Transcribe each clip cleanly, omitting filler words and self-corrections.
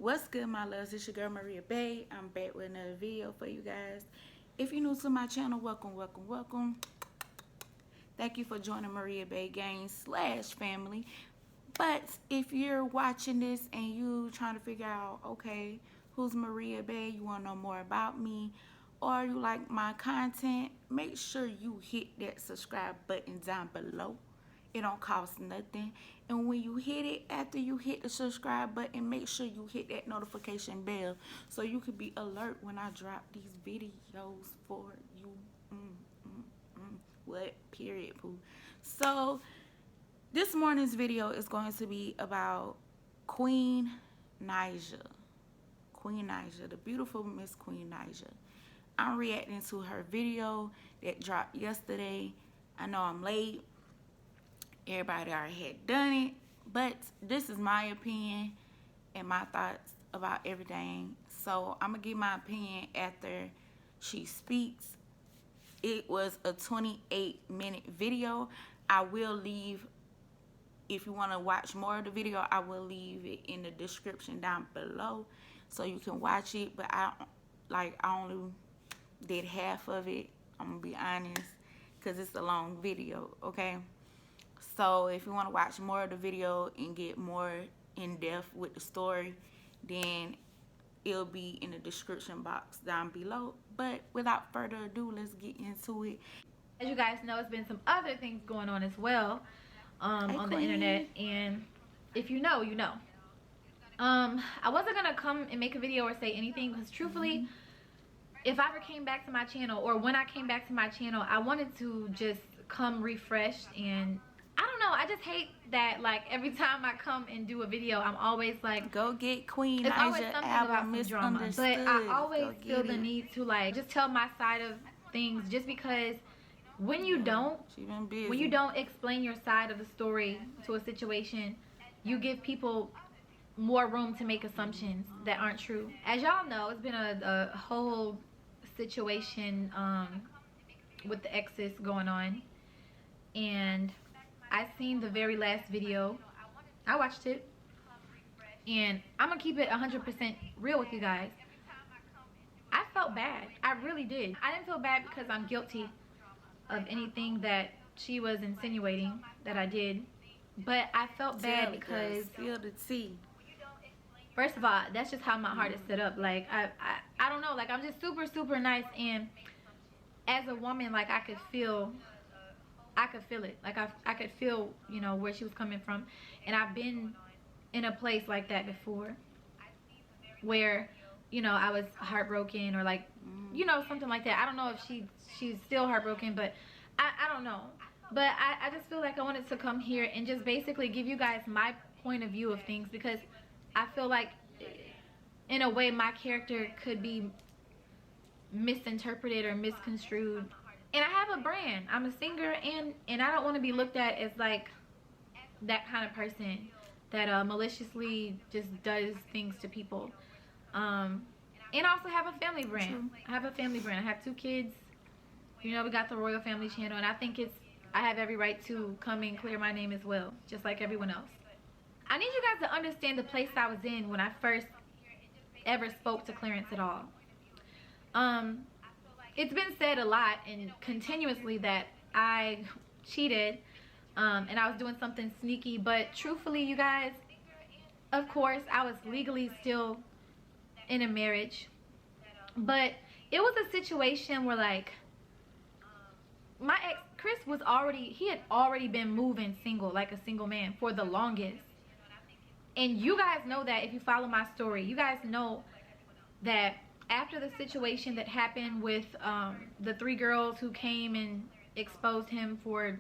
What's good, my loves? It's your girl Maria Bay. I'm back with another video for you guys. If you're new to my channel, welcome. Thank you for joining Maria Bay Gang / family. But if you're watching this and you trying to figure out, okay, who's Maria Bay, you want to know more about me, or you like my content, make sure you hit that subscribe button down below. It don't cost nothing. And when you hit it, after you hit the subscribe button, make sure you hit that notification bell so you can be alert when I drop these videos for you. What? Period, poo. So this morning's video is going to be about Queen Naija. Queen Naija, the beautiful Miss Queen Naija. I'm reacting to her video that dropped yesterday. I know I'm late. Everybody already had done it, but this is my opinion and my thoughts about everything. So I'm gonna give my opinion after she speaks. It was a 28-minute video. I will leave, if you want to watch more of the video, I will leave it in the description down below so you can watch it. But I only did half of it, I'm gonna be honest, because it's a long video. Okay, so if you want to watch more of the video and get more in depth with the story, then it'll be in the description box down below. But without further ado, let's get into it. As you guys know, it's been some other things going on as well on the internet, and if you know, you know. I wasn't gonna come and make a video or say anything because truthfully, if I ever came back to my channel, or when I came back to my channel, I wanted to just come refreshed. And I don't know, I just hate that, like, every time I come and do a video, I'm always like, go get Queen it's always Naija something about some drama. But misunderstood. I always feel the need to, like, just tell my side of things, just because when you don't explain your side of the story to a situation, you give people more room to make assumptions that aren't true. As y'all know, it's been a whole situation with the exes going on, and I seen the very last video. I watched it, and I'm gonna keep it 100% real with you guys. I felt bad. I really did. I didn't feel bad because I'm guilty of anything that she was insinuating that I did, but I felt bad because feel the tea. First of all, that's just how my heart is set up. Like, I don't know, like, I'm just super nice, and as a woman, like, I could feel it. Like, I could feel, you know, where she was coming from. And I've been in a place like that before, where, you know, I was heartbroken, or like, you know, something like that. I don't know if she's still heartbroken, but I don't know. But I just feel like I wanted to come here and just basically give you guys my point of view of things, because I feel like in a way my character could be misinterpreted or misconstrued. And I have a brand. I'm a singer, and I don't want to be looked at as like that kind of person that maliciously just does things to people. And I also have a family brand. I have a family brand. I have 2 kids. You know, we got the Royal Family channel, and I think I have every right to come and clear my name as well, just like everyone else. I need you guys to understand the place I was in when I first ever spoke to Clarence at all. It's been said a lot and continuously that I cheated, and I was doing something sneaky, but truthfully, you guys, of course, I was legally still in a marriage, but it was a situation where, like, my ex Chris he had already been moving single, like a single man, for the longest. And you guys know that if you follow my story. You guys know that after the situation that happened with the 3 girls who came and exposed him for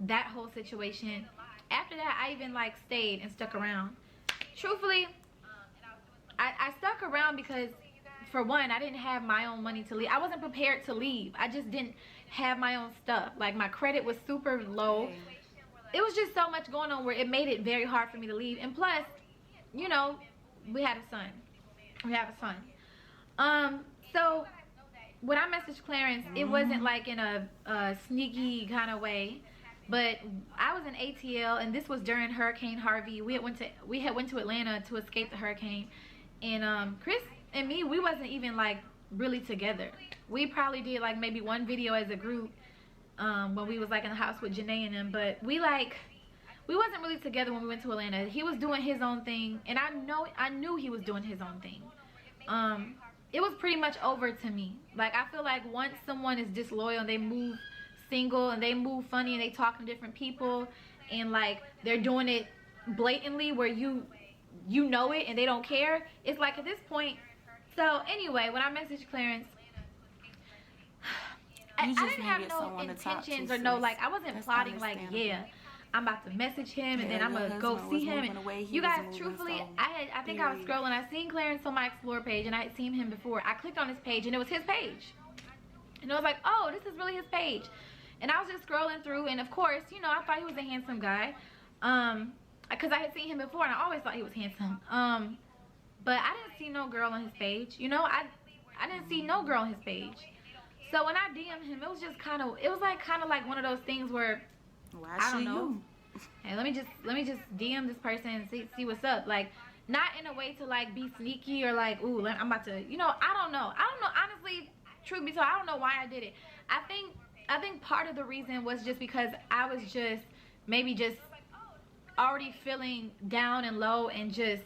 that whole situation, after that I even like stayed and stuck around. Truthfully, I stuck around because, for one, I didn't have my own money to leave. I wasn't prepared to leave. I just didn't have my own stuff. Like, my credit was super low. It was just so much going on where it made it very hard for me to leave. And plus, you know, we had a son. So when I messaged Clarence, it wasn't like in a sneaky kind of way, But I was in ATL, and this was during Hurricane Harvey. We had went to Atlanta to escape the hurricane, and Chris and me, we wasn't even like really together. We probably did like maybe one video as a group when we was like in the house with Janae and them, but we wasn't really together when we went to Atlanta. He was doing his own thing, and I knew he was doing his own thing. It was pretty much over to me. Like, I feel like once someone is disloyal and they move single and they move funny and they talk to different people and like they're doing it blatantly where you know it and they don't care, it's like at this point. So anyway, when I messaged Clarence, I didn't have no intentions or no, like, I wasn't plotting like, yeah, I'm about to message him and then I'm gonna go see him. And you guys, truthfully, I think I was scrolling, I seen Clarence on my Explore page and I had seen him before. I clicked on his page and it was his page, and I was like, oh, this is really his page. And I was just scrolling through, and of course, you know, I thought he was a handsome guy, because I had seen him before and I always thought he was handsome. But I didn't see no girl on his page, you know. I didn't see no girl on his page. So when I DM'd him, it was kind of like one of those things where, I don't know. Hey, let me just DM this person and see what's up. Like, not in a way to like be sneaky or like, ooh, I'm about to, you know. I don't know. Honestly, truth be told, I don't know why I did it. I think part of the reason was just because I was just maybe just already feeling down and low and just,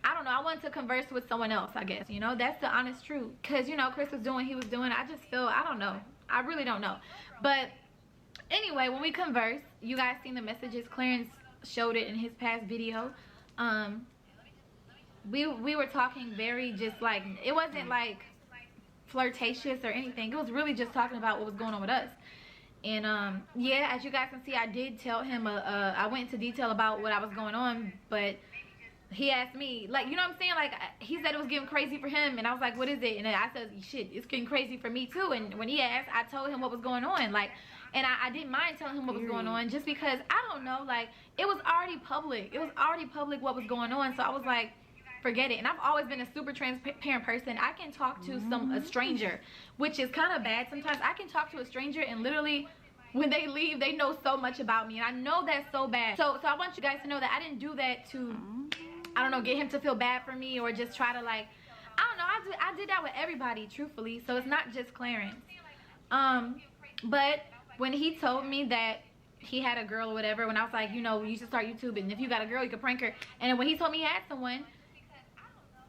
I don't know, I wanted to converse with someone else, I guess, you know. That's the honest truth. Because, you know, Chris was doing what he was doing. I just feel, I don't know. I really don't know. But anyway, when we conversed, you guys seen the messages. Clarence showed it in his past video. We were talking very just like, it wasn't like flirtatious or anything. It was really just talking about what was going on with us. And yeah, as you guys can see, I did tell him, I went into detail about what I was going on, but he asked me, like, you know what I'm saying, like, he said it was getting crazy for him, and I was like, what is it? And I said, shit, it's getting crazy for me too. And when he asked, I told him what was going on, like, and I didn't mind telling him what was going on, just because, I don't know, like, it was already public what was going on. So I was like, forget it. And I've always been a super transparent person. I can talk to a stranger, which is kind of bad sometimes. I can talk to a stranger and literally when they leave, they know so much about me, and I know that's so bad. So I want you guys to know that I didn't do that to, I don't know, get him to feel bad for me or just try to, like, I don't know. I did that with everybody, truthfully. So it's not just Clarence. But when he told me that he had a girl or whatever, when I was like, you know, you should start YouTube, and if you got a girl, you can prank her. And then when he told me he had someone,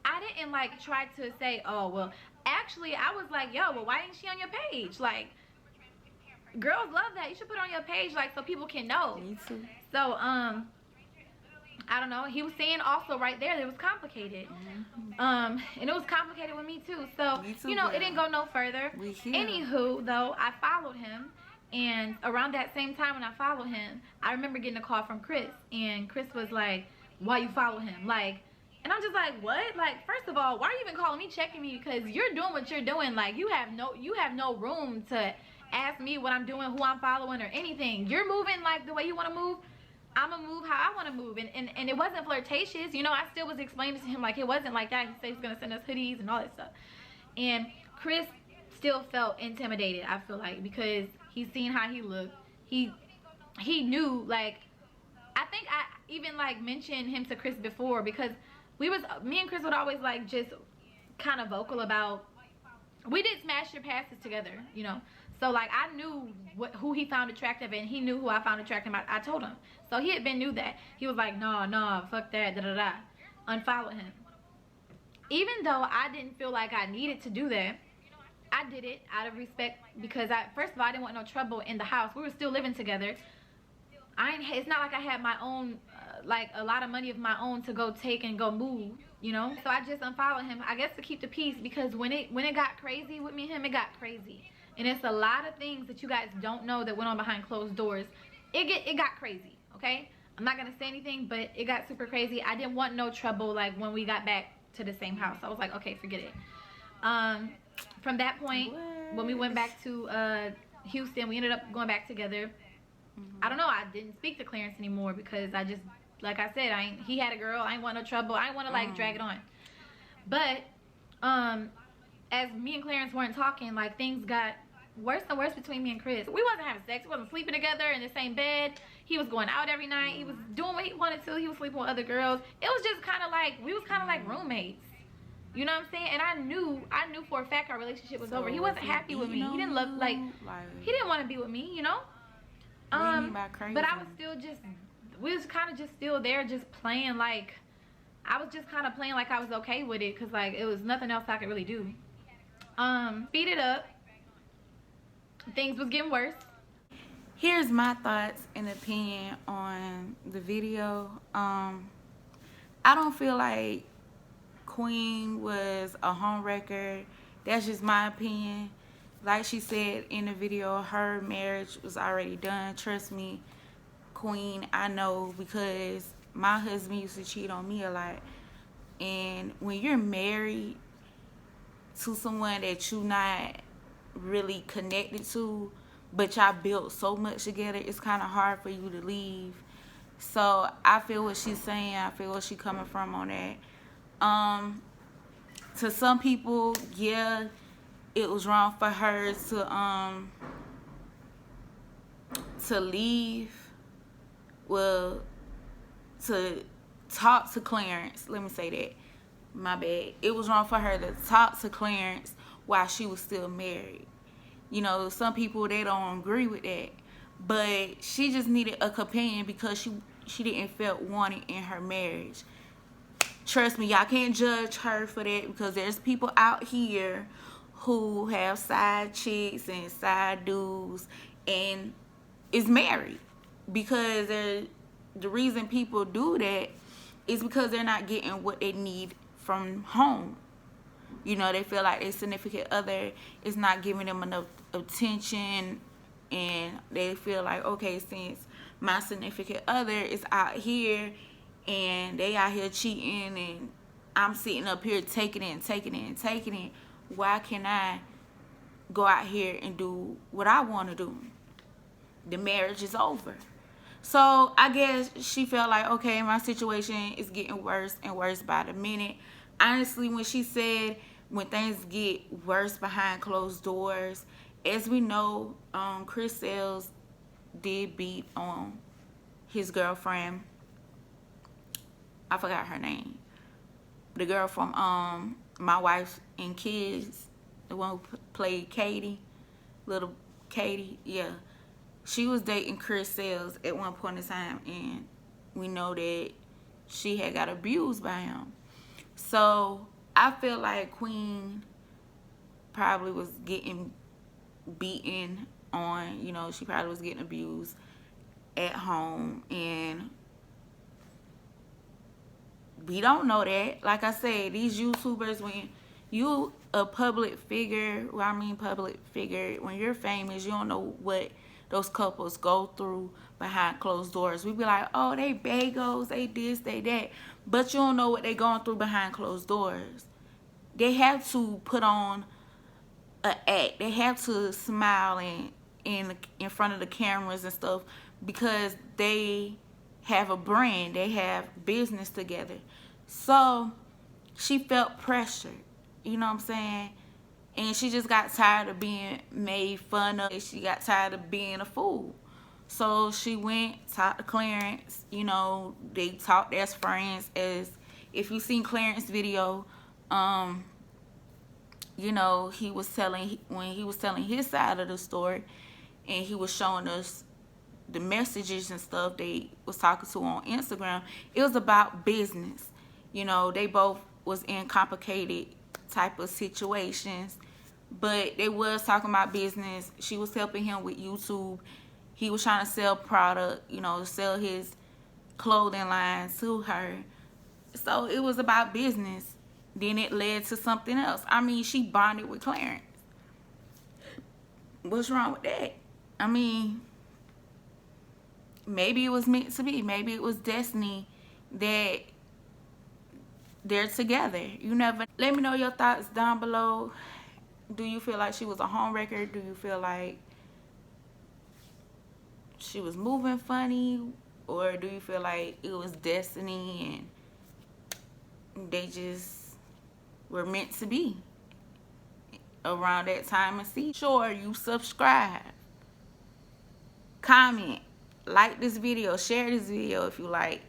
I didn't like try to say, oh, well, actually, I was like, yo, well, why ain't she on your page? Like, girls love that. You should put it on your page, like, so people can know. Me too. So, I don't know. He was saying also right there that it was complicated. And it was complicated with me too. So, you know, it didn't go no further. Anywho, though, I followed him. And around that same time when I followed him, I remember getting a call from Chris. And Chris was like, why you follow him? Like, and I'm just like, what? Like, first of all, why are you even calling me, checking me? Because you're doing what you're doing. Like, you have no room to ask me what I'm doing, who I'm following, or anything. You're moving like the way you want to move. I'm gonna move how I want to move. And it wasn't flirtatious. You know, I still was explaining to him, like, it wasn't like that. He said he's gonna send us hoodies and all that stuff. And Chris still felt intimidated, I feel like, because he's seen how he looked. He knew, like, I think I even like mentioned him to Chris before, because me and Chris would always like just kind of vocal about, we did Smash Your Passes together, you know. So like I knew who he found attractive, and he knew who I found attractive. I told him. So he had been knew that. He was like, no, fuck that, da da da. Unfollow him. Even though I didn't feel like I needed to do that, I did it out of respect, because first of all, I didn't want no trouble in the house. We were still living together. It's not like I had my own, like a lot of money of my own to go take and go move, you know. So I just unfollowed him, I guess, to keep the peace, because when it got crazy with me and him, it got crazy. And it's a lot of things that you guys don't know that went on behind closed doors. It got crazy, okay? I'm not gonna say anything, but it got super crazy. I didn't want no trouble, like, when we got back to the same house. I was like, okay, forget it. From that point, when we went back to Houston, we ended up going back together. I don't know, I didn't speak to Clarence anymore, because I just, like I said, he had a girl. I ain't want no trouble. I ain't want to like drag it on. But as me and Clarence weren't talking, like, things got worse and worse between me and Chris. We wasn't having sex. We wasn't sleeping together in the same bed. He was going out every night. He was doing what he wanted to. He was sleeping with other girls. It was just kind of like, we was kind of like roommates. You know what I'm saying? And I knew for a fact our relationship was over. He wasn't happy with me. He didn't love, like, he didn't want to be with me, you know? But I was still just, we was kind of just still there, just playing like, I was just kind of playing like I was okay with it, because like it was nothing else I could really do. Speed it up. Things was getting worse. Here's my thoughts and opinion on the video. I don't feel like Queen was a homewrecker. That's just my opinion. Like she said in the video, her marriage was already done. Trust me, Queen, I know, because my husband used to cheat on me a lot. And when you're married to someone that you're not really connected to, but y'all built so much together, it's kind of hard for you to leave. So I feel what she's saying. I feel what she's coming from on that. To some people, yeah, it was wrong for her to leave. Well, to talk to Clarence. Let me say that. My bad. It was wrong for her to talk to Clarence while she was still married. You know, some people, they don't agree with that. But she just needed a companion because she didn't feel wanted in her marriage. Trust me, y'all can't judge her for that, because there's people out here who have side chicks and side dudes and is married. Because the reason people do that is because they're not getting what they need from home. You know, they feel like their significant other is not giving them enough attention, and they feel like, okay, since my significant other is out here and they out here cheating and I'm sitting up here taking it, why can't I go out here and do what I want to do? The marriage is over. So I guess she felt like, okay, my situation is getting worse and worse by the minute. Honestly, when she said when things get worse behind closed doors, as we know, Chris Sales did beat on his girlfriend. I forgot her name. The girl from My Wife and Kids, the one who played Katie, little Katie, yeah. She was dating Chris Sales at one point in time, and we know that she had got abused by him. So I feel like Queen probably was getting beaten on, you know, she probably was getting abused at home, and we don't know that. Like I said, these YouTubers, when you a public figure, well, I mean public figure, when you're famous, you don't know what those couples go through behind closed doors. We be like, oh, they bagels, they this, they that. But you don't know what they going through behind closed doors. They have to put on an act. They have to smile in front of the cameras and stuff, because they have a brand. They have business together. So she felt pressured. You know what I'm saying? And she just got tired of being made fun of. She got tired of being a fool. So she went, talked to Clarence. You know, they talked as friends. As if you seen Clarence's video, you know, he was telling, when he was telling his side of the story, and he was showing us the messages and stuff they was talking to on Instagram, it was about business. You know, they both was in complicated type of situations, but they was talking about business. She was helping him with YouTube. He was trying to sell product, you know, sell his clothing line to her. So it was about business. Then it led to something else. I mean, she bonded with Clarence. What's wrong with that? I mean, maybe it was meant to be. Maybe it was destiny that they're together. You never. Let me know your thoughts down below. Do you feel like she was a homewrecker? Do you feel like she was moving funny? Or do you feel like it was destiny and they just were meant to be? around that time and see. Sure, you subscribe, comment, like this video, share this video if you like.